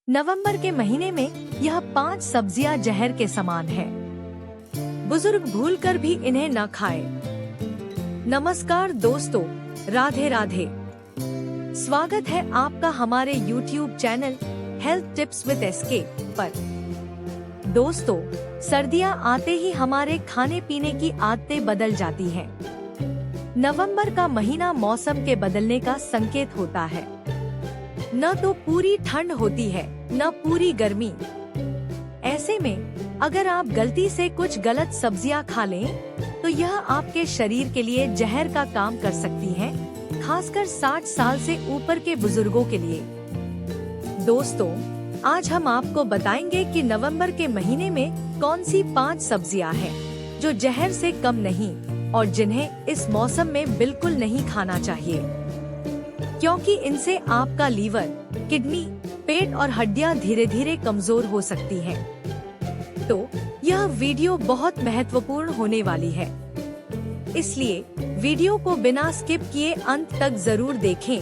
नवंबर के महीने में यह 5 सब्जियां जहर के समान है। बुजुर्ग भूलकर भी इन्हें न खाए। नमस्कार दोस्तों, राधे राधे। स्वागत है आपका हमारे YouTube channel health tips with SK पर। दोस्तों, सर्दियां आते ही हमारे खाने पीने की आदतें बदल जाती हैं। नवंबर का महीना मौसम के बदलने का संकेत होता है। न तो पूरी ठंड होती है, न पूरी गर्मी। ऐसे में अगर आप गलती से कुछ गलत सब्जियां खा लें, तो यह आपके शरीर के लिए जहर का काम कर सकती है, खासकर 60 साल से ऊपर के बुजुर्गों के लिए। दोस्तों, आज हम आपको बताएंगे कि नवंबर के महीने में कौन सी 5 सब्जियां हैं जो जहर से कम नहीं और जिन्हें इस मौसम में बिल्कुल नहीं खाना चाहिए, क्योंकि इनसे आपका लीवर, किडनी, पेट और हड्डियां धीरे धीरे कमजोर हो सकती हैं। तो यह वीडियो बहुत महत्वपूर्ण होने वाली है, इसलिए वीडियो को बिना स्किप किए अंत तक जरूर देखें,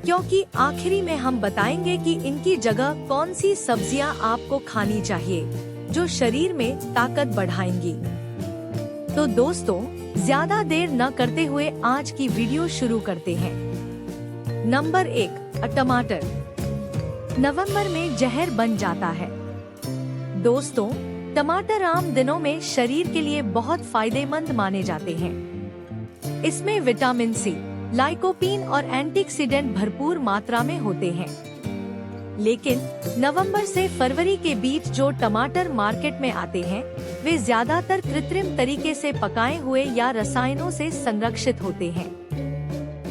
क्योंकि आखिरी में हम बताएंगे कि इनकी जगह कौन सी सब्जियां आपको खानी चाहिए जो शरीर में ताकत बढ़ाएंगी। तो दोस्तों, ज्यादा देर न करते हुए आज की वीडियो शुरू करते हैं। नंबर 1, टमाटर। नवंबर में जहर बन जाता है। दोस्तों, टमाटर आम दिनों में शरीर के लिए बहुत फायदेमंद माने जाते हैं। इसमें विटामिन सी, लाइकोपीन और एंटीऑक्सीडेंट भरपूर मात्रा में होते हैं। लेकिन नवंबर से फरवरी के बीच जो टमाटर मार्केट में आते हैं, वे ज्यादातर कृत्रिम तरीके से पकाए हुए या रसायनों से संरक्षित होते हैं।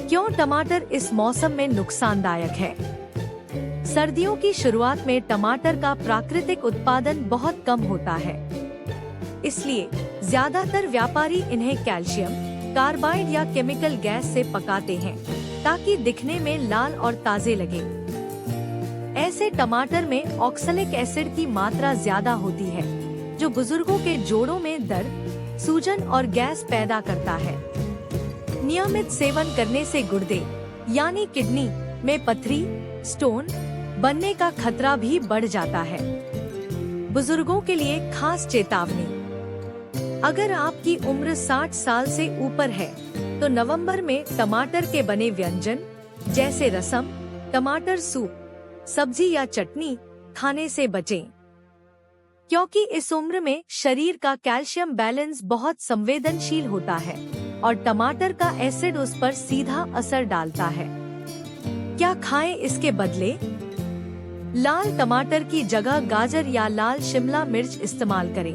क्यों टमाटर इस मौसम में नुकसानदायक है? सर्दियों की शुरुआत में टमाटर का प्राकृतिक उत्पादन बहुत कम होता है, इसलिए ज्यादातर व्यापारी इन्हें कैल्शियम कार्बाइड या केमिकल गैस से पकाते हैं ताकि दिखने में लाल और ताजे लगे। ऐसे टमाटर में ऑक्सैलिक एसिड की मात्रा ज्यादा होती है, जो बुजुर्गों के जोड़ों में दर्द, सूजन और गैस पैदा करता है। नियमित सेवन करने से गुर्दे यानी किडनी में पथरी, स्टोन बनने का खतरा भी बढ़ जाता है। बुजुर्गों के लिए खास चेतावनी: अगर आपकी उम्र 60 साल से ऊपर है, तो नवंबर में टमाटर के बने व्यंजन जैसे रसम, टमाटर सूप, सब्जी या चटनी खाने से बचें, क्योंकि इस उम्र में शरीर का कैल्शियम बैलेंस बहुत संवेदनशील होता है और टमाटर का एसिड उस पर सीधा असर डालता है। क्या खाएं इसके बदले? लाल टमाटर की जगह गाजर या लाल शिमला मिर्च इस्तेमाल करें।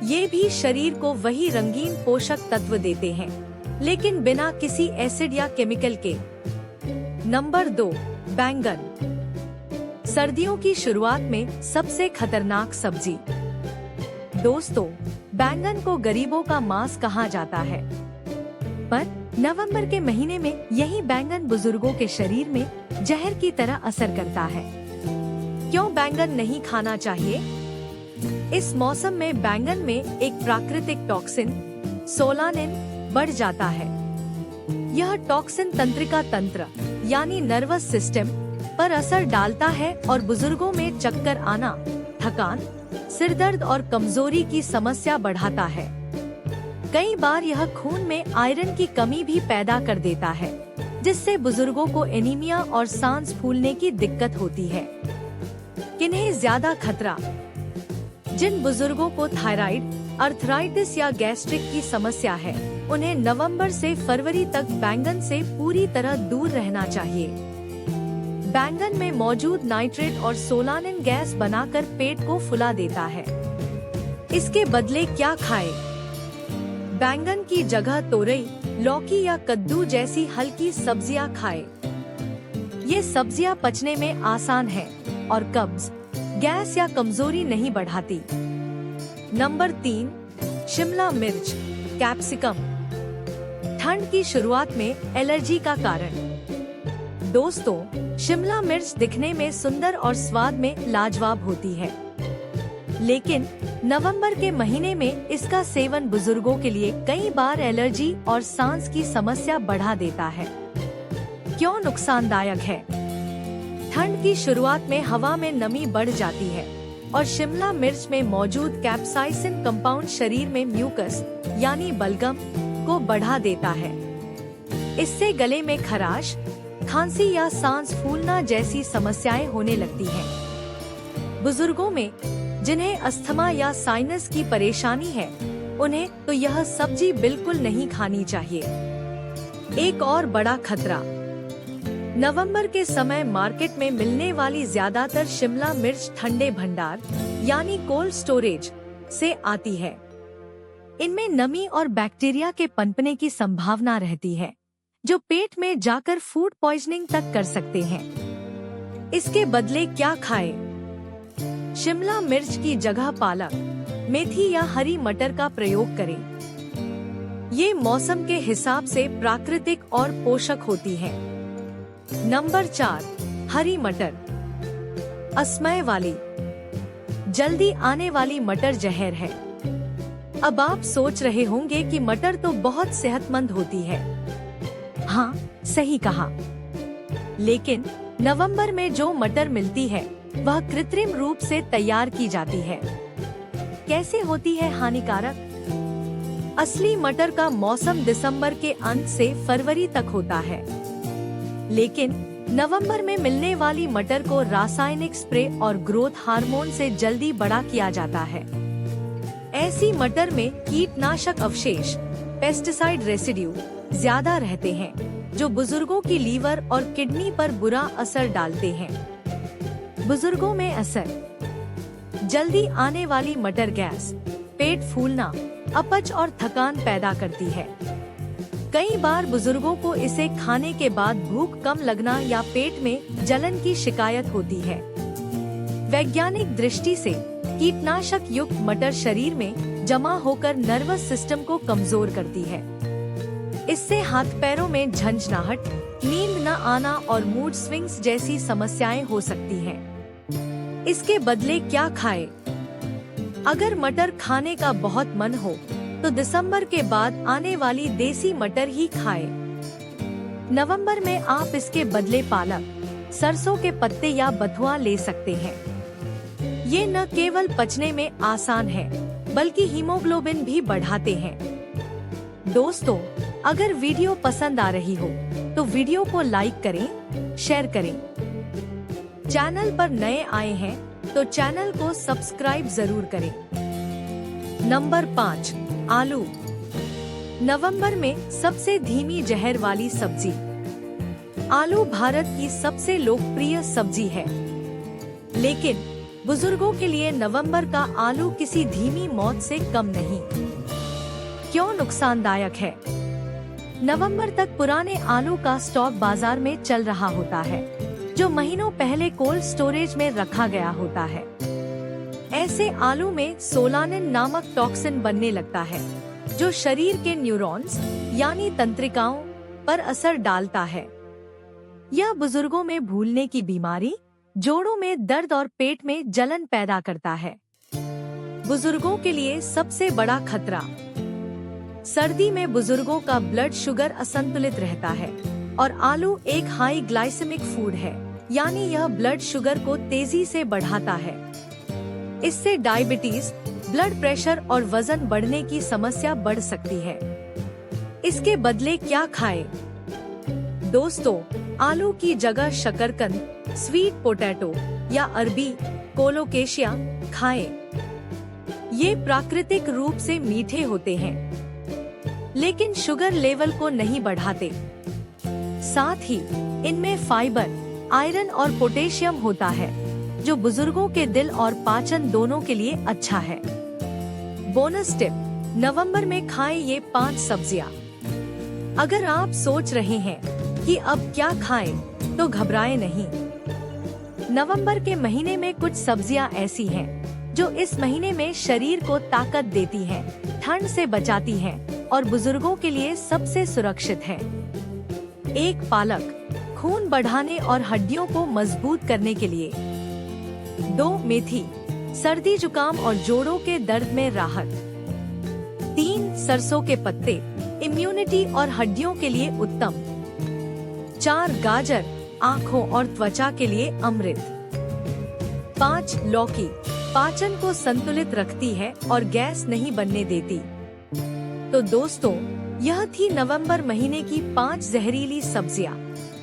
ये भी शरीर को वही रंगीन पोषक तत्व देते हैं, लेकिन बिना किसी एसिड या केमिकल के। नंबर 2, बैंगन। सर्दियों की शुरुआत में सबसे खतरनाक सब्जी। दोस्तों, बैंगन को गरीबों का मांस कहा जाता है, पर नवंबर के महीने में यही बैंगन बुजुर्गों के शरीर में जहर की तरह असर करता है। क्यों बैंगन नहीं खाना चाहिए? इस मौसम में बैंगन में एक प्राकृतिक टॉक्सिन सोलानिन बढ़ जाता है। यह टॉक्सिन तंत्रिका तंत्र यानी नर्वस सिस्टम पर असर डालता है और बुजुर्गों में चक्कर आना, थकान, सिरदर्द और कमजोरी की समस्या बढ़ाता है। कई बार यह खून में आयरन की कमी भी पैदा कर देता है, जिससे बुजुर्गों को एनीमिया और सांस फूलने की दिक्कत होती है। किन्हें ज्यादा खतरा? जिन बुजुर्गों को थायराइड, अर्थराइटिस या गैस्ट्रिक की समस्या है, उन्हें नवंबर से फरवरी तक बैंगन से पूरी तरह दूर रहना चाहिए। बैंगन में मौजूद नाइट्रेट और सोलानिन गैस बनाकर पेट को फुला देता है। इसके बदले क्या खाएं? बैंगन की जगह तोरई, लौकी या कद्दू जैसी हल्की सब्जियां खाएं। ये सब्जियां पचने में आसान है और कब्ज, गैस या कमजोरी नहीं बढ़ाती। नंबर 3, शिमला मिर्च, कैप्सिकम। ठंड की शुरुआत में एलर्जी का कारण। दोस्तों, शिमला मिर्च दिखने में सुंदर और स्वाद में लाजवाब होती है, लेकिन नवंबर के महीने में इसका सेवन बुजुर्गों के लिए कई बार एलर्जी और सांस की समस्या बढ़ा देता है। क्यों नुकसानदायक है? ठंड की शुरुआत में हवा में नमी बढ़ जाती है और शिमला मिर्च में मौजूद कैप्साइसिन कंपाउंड शरीर में म्यूकस यानी बलगम को बढ़ा देता है। इससे गले में खराश, खांसी या सांस फूलना जैसी समस्याएं होने लगती हैं। बुजुर्गों में जिन्हें अस्थमा या साइनस की परेशानी है, उन्हें तो यह सब्जी बिल्कुल नहीं खानी चाहिए। एक और बड़ा खतरा, नवंबर के समय मार्केट में मिलने वाली ज्यादातर शिमला मिर्च ठंडे भंडार यानी कोल्ड स्टोरेज से आती है। इनमें नमी और बैक्टीरिया के पनपने की संभावना रहती है, जो पेट में जाकर फूड पॉइजनिंग तक कर सकते हैं। इसके बदले क्या खाएं? शिमला मिर्च की जगह पालक, मेथी या हरी मटर का प्रयोग करें। ये मौसम के हिसाब से प्राकृतिक और पोषक होती है। नंबर 4, हरी मटर। असमय वाली, जल्दी आने वाली मटर जहर है। अब आप सोच रहे होंगे कि मटर तो बहुत सेहतमंद होती है। हाँ, सही कहा। लेकिन नवंबर में जो मटर मिलती है वह कृत्रिम रूप से तैयार की जाती है। कैसे होती है हानिकारक? असली मटर का मौसम दिसंबर के अंत से फरवरी तक होता है, लेकिन नवंबर में मिलने वाली मटर को रासायनिक स्प्रे और ग्रोथ हार्मोन से जल्दी बड़ा किया जाता है। ऐसी मटर में कीटनाशक अवशेष, पेस्टिसाइड रेसिड्यू ज्यादा रहते हैं, जो बुजुर्गों की लीवर और किडनी पर बुरा असर डालते हैं। बुजुर्गों में असर, जल्दी आने वाली मटर गैस, पेट फूलना, अपच और थकान पैदा करती है। कई बार बुजुर्गों को इसे खाने के बाद भूख कम लगना या पेट में जलन की शिकायत होती है। वैज्ञानिक दृष्टि से कीटनाशक युक्त मटर शरीर में जमा होकर नर्वस सिस्टम को कमजोर करती है। इससे हाथ पैरों में झंझनाहट, नींद न आना और मूड स्विंग्स जैसी समस्याएं हो सकती हैं। इसके बदले क्या खाएं? अगर मटर खाने का बहुत मन हो तो दिसंबर के बाद आने वाली देसी मटर ही खाएं। नवंबर में आप इसके बदले पालक, सरसों के पत्ते या बथुआ ले सकते हैं। ये न केवल पचने में आसान है, बल्कि हीमोग्लोबिन भी बढ़ाते हैं। दोस्तों, अगर वीडियो पसंद आ रही हो तो वीडियो को लाइक करें, शेयर करें। चैनल पर नए आए हैं तो चैनल को सब्सक्राइब जरूर करें। नंबर 5, आलू। नवंबर में सबसे धीमी जहर वाली सब्जी। आलू भारत की सबसे लोकप्रिय सब्जी है, लेकिन बुजुर्गों के लिए नवंबर का आलू किसी धीमी मौत से कम नहीं। क्यों नुकसानदायक है? नवंबर तक पुराने आलू का स्टॉक बाजार में चल रहा होता है, जो महीनों पहले कोल्ड स्टोरेज में रखा गया होता है। ऐसे आलू में सोलानिन नामक टॉक्सिन बनने लगता है, जो शरीर के न्यूरॉन्स यानी तंत्रिकाओं पर असर डालता है। यह बुजुर्गों में भूलने की बीमारी, जोड़ों में दर्द और पेट में जलन पैदा करता है। बुजुर्गों के लिए सबसे बड़ा खतरा, सर्दी में बुजुर्गों का ब्लड शुगर असंतुलित रहता है और आलू एक हाई ग्लाइसेमिक फूड है, यानी यह ब्लड शुगर को तेजी से बढ़ाता है। इससे डायबिटीज, ब्लड प्रेशर और वजन बढ़ने की समस्या बढ़ सकती है। इसके बदले क्या खाएं? दोस्तों, आलू की जगह शकरकंद, स्वीट पोटैटो या अरबी, कोलोकेशिया खाएं। ये प्राकृतिक रूप से मीठे होते हैं, लेकिन शुगर लेवल को नहीं बढ़ाते। साथ ही इनमें फाइबर, आयरन और पोटेशियम होता है, जो बुजुर्गों के दिल और पाचन दोनों के लिए अच्छा है। बोनस टिप, नवंबर में खाएं ये 5 सब्जियां। अगर आप सोच रहे हैं कि अब क्या खाएं, तो घबराएं नहीं। नवंबर के महीने में कुछ सब्जियां ऐसी हैं, जो इस महीने में शरीर को ताकत देती हैं, ठंड से बचाती हैं और बुजुर्गों के लिए सबसे सुरक्षित है। 1, पालक, खून बढ़ाने और हड्डियों को मजबूत करने के लिए। 2, मेथी, सर्दी जुकाम और जोड़ों के दर्द में राहत। 3, सरसों के पत्ते, इम्यूनिटी और हड्डियों के लिए उत्तम। 4, गाजर, आँखों और त्वचा के लिए अमृत। 5. लौकी पाचन को संतुलित रखती है और गैस नहीं बनने देती। तो दोस्तों, यह थी नवंबर महीने की 5 जहरीली सब्जियां,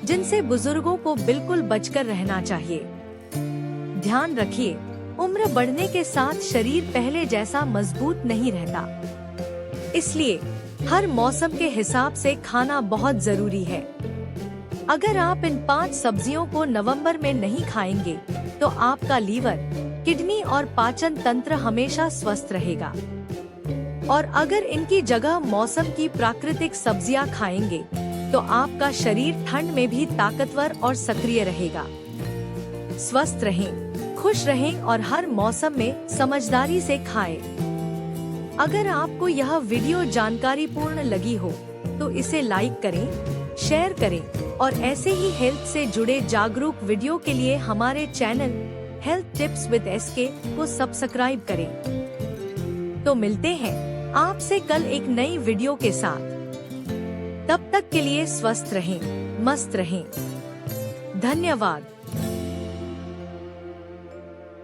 जिनसे बुजुर्गों को बिल्कुल बचकर रहना चाहिए। ध्यान रखिए, उम्र बढ़ने के साथ शरीर पहले जैसा मजबूत नहीं रहता, इसलिए हर मौसम के हिसाब से खाना बहुत जरूरी है। अगर आप इन 5 सब्जियों को नवंबर में नहीं खाएंगे, तो आपका लीवर, किडनी और पाचन तंत्र हमेशा स्वस्थ रहेगा। और अगर इनकी जगह मौसम की प्राकृतिक सब्जियां खाएंगे, तो आपका शरीर ठंड में भी ताकतवर और सक्रिय रहेगा। स्वस्थ रहें, खुश रहें और हर मौसम में समझदारी से खाएं। अगर आपको यह वीडियो जानकारीपूर्ण लगी हो, तो इसे लाइक करें, शेयर करें और ऐसे ही हेल्थ से जुड़े जागरूक वीडियो के लिए हमारे channel health tips with SK को सब्सक्राइब करें। तो मिलते हैं आपसे कल एक नई वीडियो के साथ। तब तक के लिए स्वस्थ रहें, मस्त रहें। धन्यवाद।